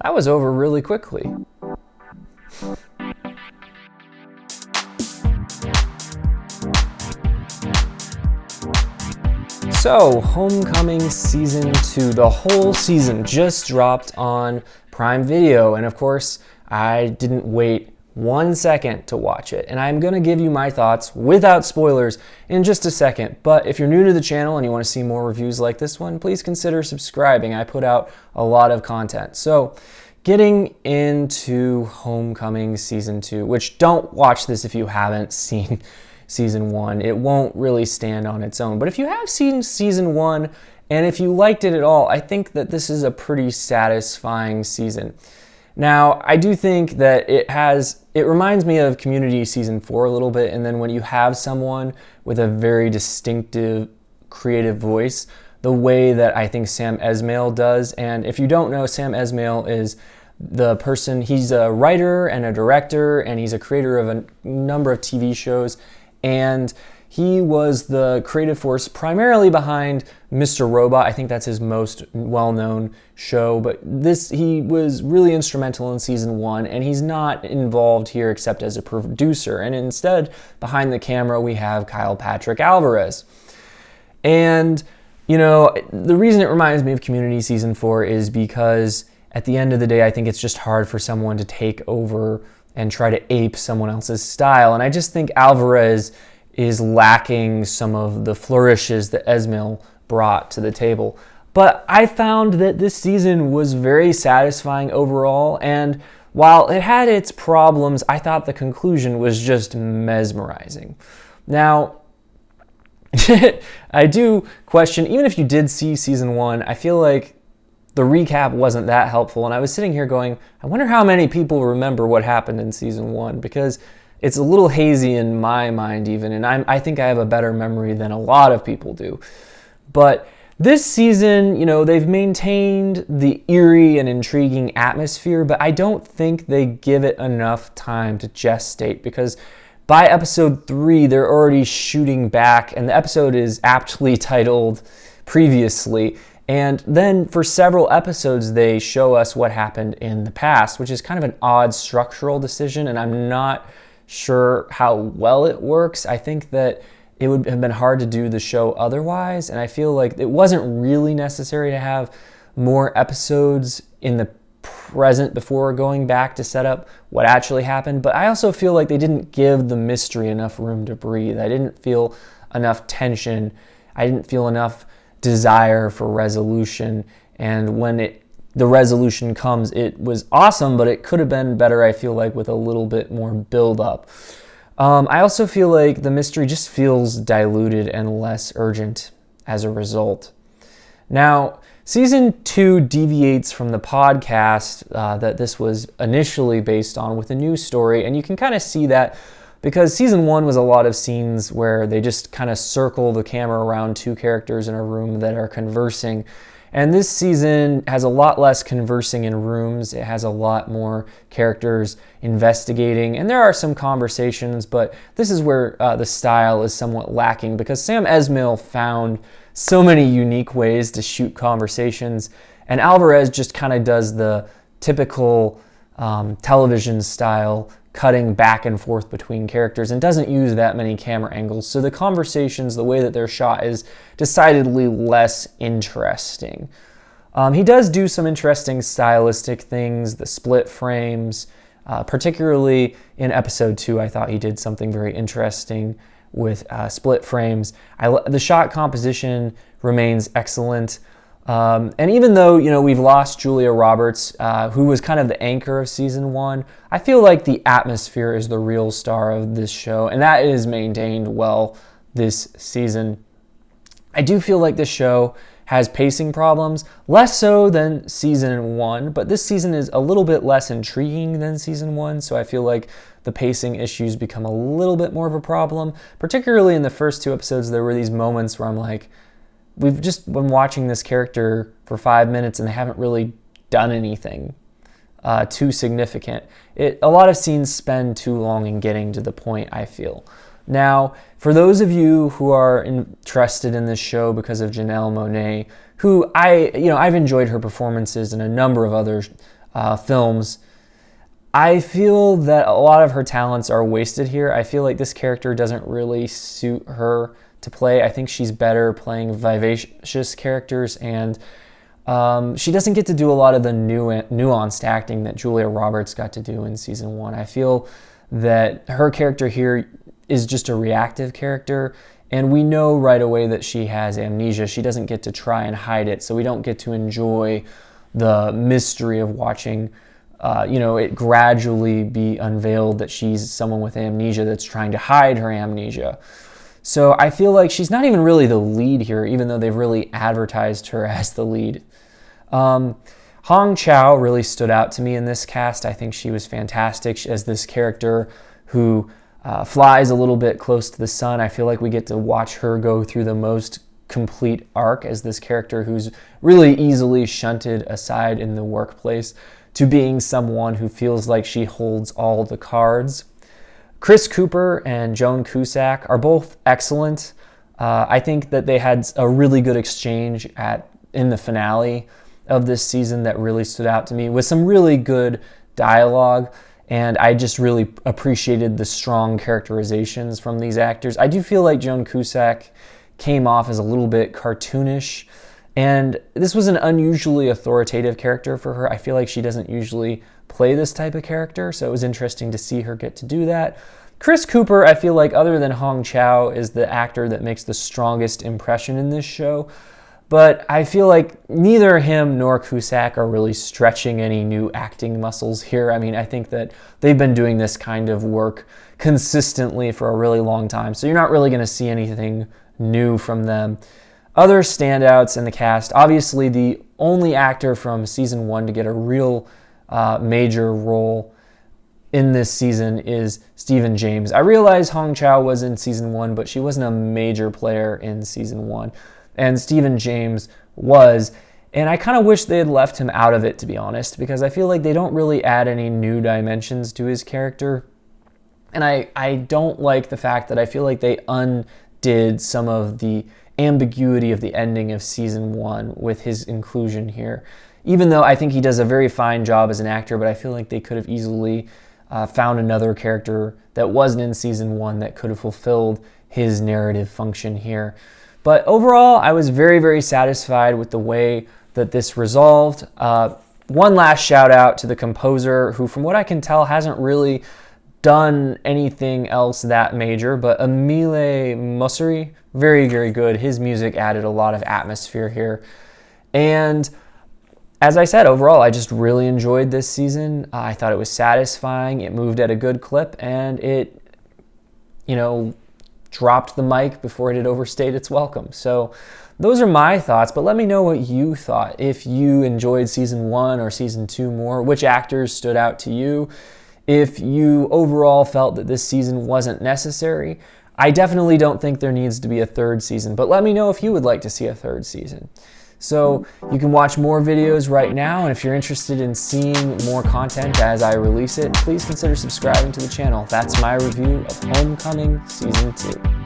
That was over really quickly. So, Homecoming Season 2, the whole season just dropped on Prime Video, and of course, I didn't wait 1 second to watch it, and I'm going to give you my thoughts without spoilers in just a second. But if you're new to the channel and you want to see more reviews like this one, please consider subscribing. I put out a lot of content. So, getting into Homecoming Season 2, which don't watch this if you haven't seen Season 1. It won't really stand on its own. But if you have seen Season 1, and if you liked it at all, I think that this is a pretty satisfying season. Now, I do think that it reminds me of Community Season 4 a little bit, and then when you have someone with a very distinctive creative voice, the way that I think Sam Esmail does. And if you don't know, Sam Esmail is the person, he's a writer and a director, and he's a creator of a number of TV shows. And he was the creative force primarily behind Mr. Robot. I think that's his most well-known show, but he was really instrumental in Season 1, and he's not involved here except as a producer. And instead, behind the camera, we have Kyle Patrick Alvarez. And, you know, the reason it reminds me of Community Season 4 is because at the end of the day, I think it's just hard for someone to take over and try to ape someone else's style. And I just think Alvarez is lacking some of the flourishes that Esmail brought to the table. But I found that this season was very satisfying overall, and while it had its problems, I thought the conclusion was just mesmerizing. Now, I do question, even if you did see Season 1, I feel like the recap wasn't that helpful, and I was sitting here going, I wonder how many people remember what happened in Season 1, because it's a little hazy in my mind even, and I think I have a better memory than a lot of people do. But this season, you know, they've maintained the eerie and intriguing atmosphere, but I don't think they give it enough time to gestate, because by episode 3, they're already shooting back, and the episode is aptly titled Previously. And then for several episodes, they show us what happened in the past, which is kind of an odd structural decision, and I'm not sure how well it works. I think that it would have been hard to do the show otherwise, and I feel like it wasn't really necessary to have more episodes in the present before going back to set up what actually happened. But I also feel like they didn't give the mystery enough room to breathe. I didn't feel enough tension. I didn't feel enough desire for resolution, and when the resolution comes, it was awesome, but it could have been better, I feel like, with a little bit more build-up. I also feel like the mystery just feels diluted and less urgent as a result. Now, Season 2 deviates from the podcast that this was initially based on with a new story, and you can kind of see that because Season 1 was a lot of scenes where they just kind of circle the camera around two characters in a room that are conversing. And this season has a lot less conversing in rooms. It has a lot more characters investigating. And there are some conversations, but this is where the style is somewhat lacking, because Sam Esmail found so many unique ways to shoot conversations. And Alvarez just kind of does the typical television style, cutting back and forth between characters, and doesn't use that many camera angles. So the conversations, the way that they're shot, is decidedly less interesting. He does do some interesting stylistic things, the split frames, particularly in episode 2, I thought he did something very interesting with split frames. The shot composition remains excellent. And even though, you know, we've lost Julia Roberts, who was kind of the anchor of Season 1, I feel like the atmosphere is the real star of this show, and that is maintained well this season. I do feel like this show has pacing problems, less so than Season 1, but this season is a little bit less intriguing than Season 1, so I feel like the pacing issues become a little bit more of a problem. Particularly in the first 2 episodes, there were these moments where I'm like, we've just been watching this character for 5 minutes and they haven't really done anything too significant. A lot of scenes spend too long in getting to the point, I feel. Now, for those of you who are interested in this show because of Janelle Monae, who I've enjoyed her performances in a number of other films. I feel that a lot of her talents are wasted here. I feel like this character doesn't really suit her to play. I think she's better playing vivacious characters, and she doesn't get to do a lot of the nuanced acting that Julia Roberts got to do in season 1. I feel that her character here is just a reactive character, and we know right away that she has amnesia. She doesn't get to try and hide it, so we don't get to enjoy the mystery of watching it gradually be unveiled that she's someone with amnesia that's trying to hide her amnesia. So I feel like she's not even really the lead here, even though they've really advertised her as the lead. Hong Chau really stood out to me in this cast. I think she was fantastic as this character who flies a little bit close to the sun. I feel like we get to watch her go through the most complete arc as this character who's really easily shunted aside in the workplace to being someone who feels like she holds all the cards. Chris Cooper and Joan Cusack are both excellent. I think that they had a really good exchange in the finale of this season that really stood out to me with some really good dialogue, and I just really appreciated the strong characterizations from these actors. I do feel like Joan Cusack came off as a little bit cartoonish, and this was an unusually authoritative character for her. I feel like she doesn't usually play this type of character, so it was interesting to see her get to do that. Chris Cooper, I feel like, other than Hong Chau, is the actor that makes the strongest impression in this show, but I feel like neither him nor Cusack are really stretching any new acting muscles here. I mean, I think that they've been doing this kind of work consistently for a really long time, so you're not really going to see anything new from them. Other standouts in the cast, obviously the only actor from season 1 to get a real major role in this season is Stephen James. I realize Hong Chau was in season 1, but she wasn't a major player in season 1. And Stephen James was, and I kind of wish they had left him out of it, to be honest, because I feel like they don't really add any new dimensions to his character. And I don't like the fact that I feel like they undid some of the ambiguity of the ending of season 1 with his inclusion here. Even though I think he does a very fine job as an actor, but I feel like they could have easily found another character that wasn't in season 1 that could have fulfilled his narrative function here. But overall, I was very, very satisfied with the way that this resolved. One last shout out to the composer, who from what I can tell hasn't really done anything else that major, but Emile Musseri, very, very good. His music added a lot of atmosphere here. And as I said, overall, I just really enjoyed this season. I thought it was satisfying. It moved at a good clip, and it, dropped the mic before it had overstayed its welcome. So those are my thoughts, but let me know what you thought. If you enjoyed season 1 or season 2 more, which actors stood out to you? If you overall felt that this season wasn't necessary, I definitely don't think there needs to be a third season, but let me know if you would like to see a third season. So you can watch more videos right now, and if you're interested in seeing more content as I release it, please consider subscribing to the channel. That's my review of Homecoming Season 2.